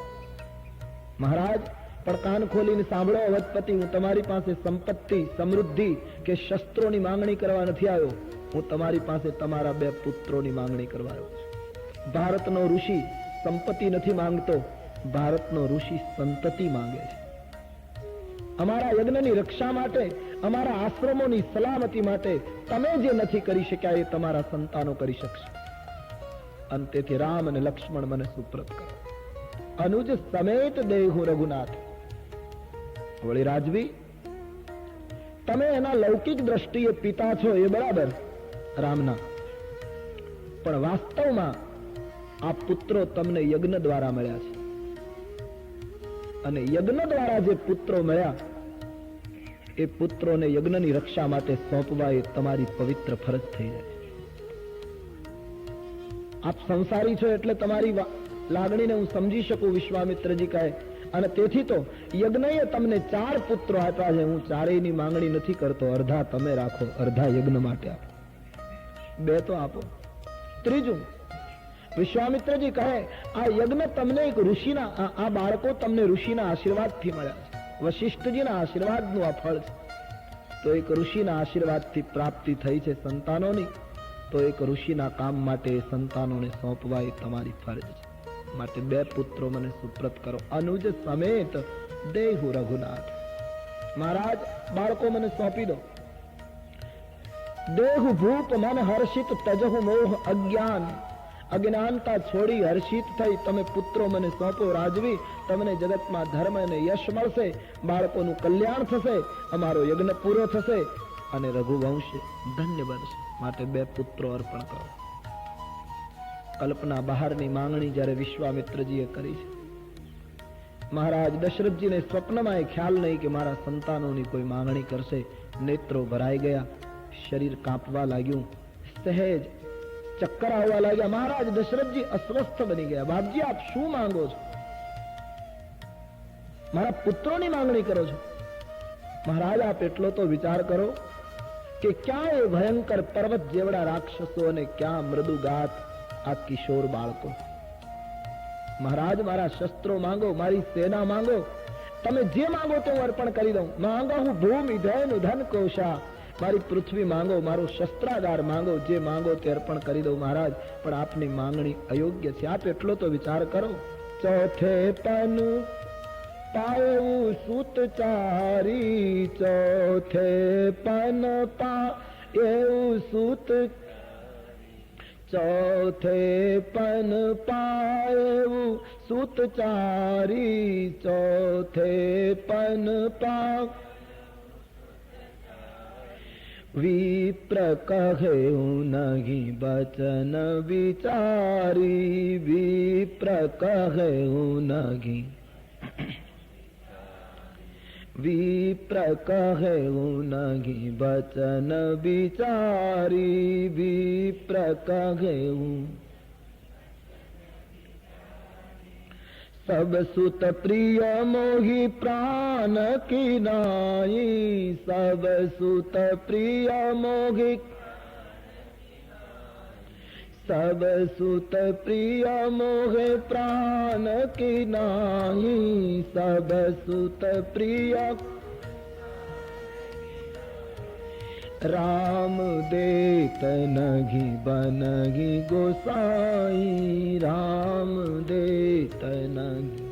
મહારાજ પણ કાન ખોલીને સાંભળો અવધપતિ, હું તમારી પાસે સંપત્તિ, સમૃદ્ધિ કે શસ્ત્રોની માંગણી કરવા નથી આવ્યો, હું તમારી પાસે તમારા 2 પુત્રોની માંગણી કરવા આવ્યો છું. ભારતનો ઋષિ સંપત્તિ નથી માંગતો, ભારતનો ઋષિ સંતતિ માંગે છે. અમારા યજ્ઞની રક્ષા માટે, અમારા આશ્રમોની સલામતી માટે તમે જે નથી કરી શક્યા એ તમારા સંતાનો કરી શકશે. અને તેથી રામ અને લક્ષ્મણ મને સુપ્રત કરો. અનુજ સમેત દેહુ રઘુનાથ. વળી રાજવી, તમે એના લૌકિક દ્રષ્ટિએ પિતા છો એ બરાબર રામના, પણ વાસ્તવમાં આ પુત્રો તમને યજ્ઞ દ્વારા મળ્યા છે, અને યજ્ઞ દ્વારા જે પુત્રો મળ્યા એ પુત્રોને યજ્ઞની રક્ષા માટે સોંપવા એ તમારી પવિત્ર ફરજ થઈ જાય. આપ સંસારી છો એટલે તમારી લાગણીને હું સમજી શકું, વિશ્વામિત્રજી કહે, અને તેથી તો યજ્ઞએ તમને 4 પુત્રો આપ્યા છે. હું ચારેયની માંગણી નથી કરતો, અડધા તમે રાખો, અડધા યજ્ઞ માટે આપો, 2 તો આપો. ત્રીજું, વિશ્વામિત્રજી કહે આ યજ્ઞ તમને એક ઋષિના, આ બાળકો તમને ઋષિના આશીર્વાદથી મળ્યા છે, વશિષ્ઠજીના આશીર્વાદનું આ ફળ છે. તો એક ઋષિના આશીર્વાદથી પ્રાપ્તિ થઈ છે સંતાનોની, તો એક ઋષિના કામ માટે સંતાનોને સોંપવા એ તમારી ફરજ છે. માટે 2 પુત્રો મને સુપ્રત કરો. અનુજ સમેત દેહુ રઘુનાથ. મહારાજ બાળકો મને સોંપી દો. દેહુ ભૂપ મન હર્ષિત તજહુ મોહ અજ્ઞાન. અજ્ઞાનતા છોડી હર્ષિત થઈ તમે પુત્રો મને સોંપો. રાજવી, તમને જગતમાં ધર્મ અને યશ મળશે, બાળકોનું કલ્યાણ થશે, અમારો યજ્ઞ પૂરો થશે અને રઘુવંશ ધન્ય બનશે. માટે 2 પુત્રો અર્પણ કરો. કલ્પના બહારની માંગણી જ્યારે વિશ્વામિત્રજીએ કરી છે, મહારાજ દશરથજીને સ્વપ્નમાં એ ખ્યાલ નહીં કે મારા સંતાનોની કોઈ માંગણી કરશે. નેત્રો ભરાઈ ગયા, શરીર કાંપવા લાગ્યું, સહેજ ચક્કર આવવા લાગ્યા. મહારાજ દશરથજી અસ્વસ્થ બની ગયા. બાપજી, આપ શું માંગો છો? મારા પુત્રોની માંગણી કરો છો? મહારાજ, આપ એટલો તો વિચાર કરો કે ક્યાં એ ભયંકર પર્વત જેવડા રાક્ષસો અને ક્યાં મૃદુગાત આ કિશોર બાળકો. મહારાજ, મારા શસ્ત્રો માંગો, મારી સેના માંગો, તમે જે માંગો તે હું અર્પણ કરી દઉં. માંગો હું ભૂમિ ધન ધન કોશા. મારી પૃથ્વી માંગો, મારો શસ્ત્રાગાર માંગો, જે માંગો તે અર્પણ કરી દઉં. મહારાજ, પણ આપની માંગણી અયોગ્ય છે. આપ એટલો તો વિચાર કરો ચોથે પન પાયું સૂતચારી, ચોથે પન પાયું સૂત, ચોથે પન પાયું સૂતચારી, ચોથે પન પા વિપ્ર કહે નહીં બચન વિચારી, વિપ્ર કહે નહીં, વિપ્ર કહે નહીં બચન વિચારી, વિપ્ર કહે सब सुत प्रिय मोहि प्राण की नाई, सब सुत प्रिय मोहि, सब सुत प्रिय मोहे प्राण की नाई, सब सुत प्रिय राम देत नहीं बनगी गोसाई, राम देत नहीं।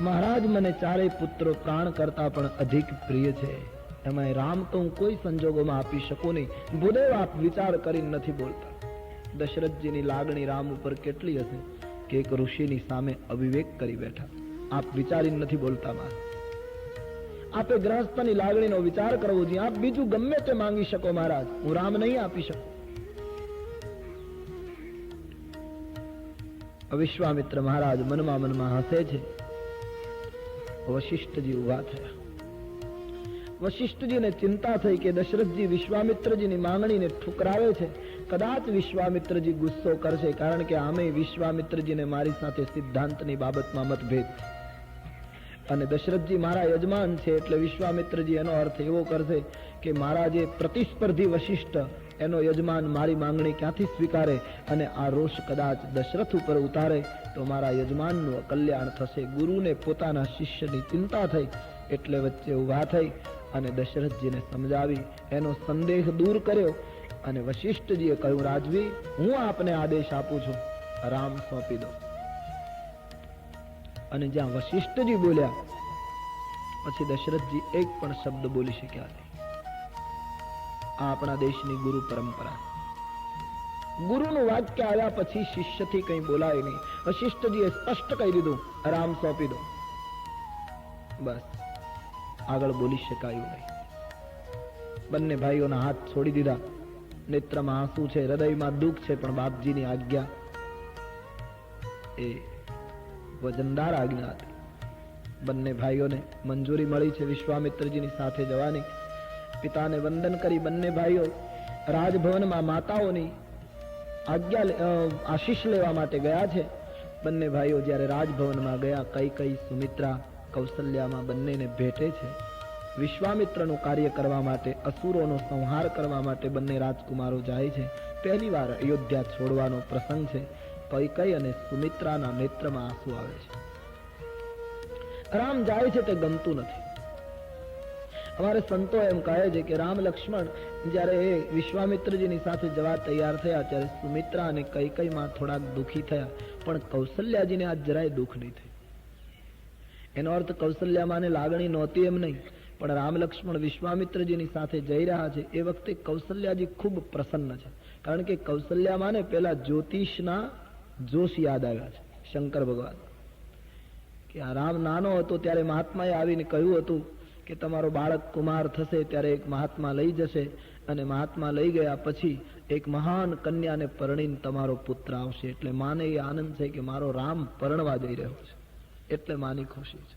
મહારાજ મને ચારે પુત્રો પ્રાણ કરતા પણ અધિક પ્રિય છે, એમાં રામ તો હું કોઈ સંજોગોમાં આપી શકું નહીં. ભૂદેવ આપ વિચાર કરીને નથી બોલતા. દશરથજીની લાગણી રામ ઉપર કેટલી હશે કે એક ઋષિની સામે અવિવેક કરી બેઠા. આપ વિચારીને નથી બોલતા. મહારાજ આપે ગ્રહસ્થની લાગણીનો વિચાર કરવો જોઈએ. આપ બીજું ગમે તે માંગી શકો મહારાજ, હું રામ નહીં આપી શકું. વિશ્વામિત્ર મહારાજ મનમાં મનમાં હસે છે. વશિષ્ઠજી ઉભા થયા. વશિષ્ઠજીને ચિંતા થઈ કે દશરથજી વિશ્વામિત્રજીની માંગણીને ઠુકરાવે છે. કદાચ વિશ્વામિત્રજી ગુસ્સો કરશે, કારણ કે આમે વિશ્વામિત્રજીને મારી સાથે સિદ્ધાંતની બાબતમાં મતભેદ છે. અને દશરથજી મારા યજમાન છે, એટલે વિશ્વામિત્રજી એનો અર્થ એવો કરશે કે મારા જે પ્રતિસ્પર્ધી વશિષ્ઠ એનો યજમાન મારી માંગણી ક્યાંથી સ્વીકારે, અને આ રોષ કદાચ દશરથ ઉપર ઉતારે તો મારા યજમાનનું અકલ્યાણ થશે. ગુરુને પોતાના શિષ્યની ચિંતા થઈ, એટલે વચ્ચે ઉભા થઈ અને દશરથજીને સમજાવી એનો સંદેહ દૂર કર્યો. અને વશિષ્ઠજીએ કહ્યું, રાજવી, હું આપને આદેશ આપું છું, રામ સોંપી દો. અને જ્યાં વશિષ્ઠજી બોલ્યા પછી દશરથજી એક પણ શબ્દ બોલી શક્યા નહીં. આ આપણા દેશની ગુરુ પરંપરા. ગુરુનું વાક્ય આવ્યા પછી શિષ્યથી કંઈ બોલાય નહીં. વશિષ્ઠજીએ સ્પષ્ટ કહી દીધું, રામ સોંપી દો. બસ, આગળ બોલી શકાયું નહીં. બંને ભાઈઓના હાથ છોડી દીધા. નેત્રમાં આંસુ છે, હૃદયમાં દુઃખ છે, પણ બાપજીની આજ્ઞા એ વજનદાર આજ્ઞા હતી. બંને ભાઈઓને મંજૂરી મળી છે વિશ્વામિત્રજીની સાથે જવાની. પિતાને વંદન કરી બંને ભાઈઓ રાજભવનમાં માતાઓની આશીષ લેવા માટે ગયા છે. બંને ભાઈઓ જ્યારે રાજભવનમાં ગયા, કઈ સુમિત્રા કૌશલ્યામાં બંનેને ભેટે છે. વિશ્વામિત્રનું કાર્ય કરવા માટે, અસુરોનો સંહાર કરવા માટે બંને રાજકુમારો જાય છે. પહેલી વાર અયોધ્યા છોડવાનો પ્રસંગ છે. કઈ અને સુમિત્રાના નેત્રમાં આંસુ આવે છે. રામ જાય છે તે ગમતું નથી. અમારે સંતો એમ કહે છે કે રામ લક્ષ્મણ જ્યારે એ વિશ્વામિત્રજીની સાથે જવા તૈયાર થયા ત્યારે સુમિત્રા અને કૈકેયીમાં થોડાક દુઃખી થયા, પણ કૌશલ્યાજીને આજ જરાય દુઃખ નહીં થયું. એનો અર્થ કૌશલ્યામાને લાગણી નહોતી એમ નહીં, પણ રામ લક્ષ્મણ વિશ્વામિત્રજીની સાથે જઈ રહ્યા છે એ વખતે કૌશલ્યાજી ખૂબ પ્રસન્ન છે. કારણ કે કૌશલ્યામાને પેલા જ્યોતિષના જોશ યાદ આવ્યા છે. શંકર ભગવાન કે આ રામ નાનો હતો ત્યારે મહાત્માએ આવીને કહ્યું હતું કે તમારો બાળક કુમાર થશે ત્યારે એક મહાત્મા લઈ જશે, અને મહાત્મા લઈ ગયા પછી એક મહાન કન્યાને પરણીને તમારો પુત્ર આવશે. એટલે માને એ આનંદ છે કે મારો રામ પરણવા જઈ રહ્યો છે, એટલે માની ખુશી છે.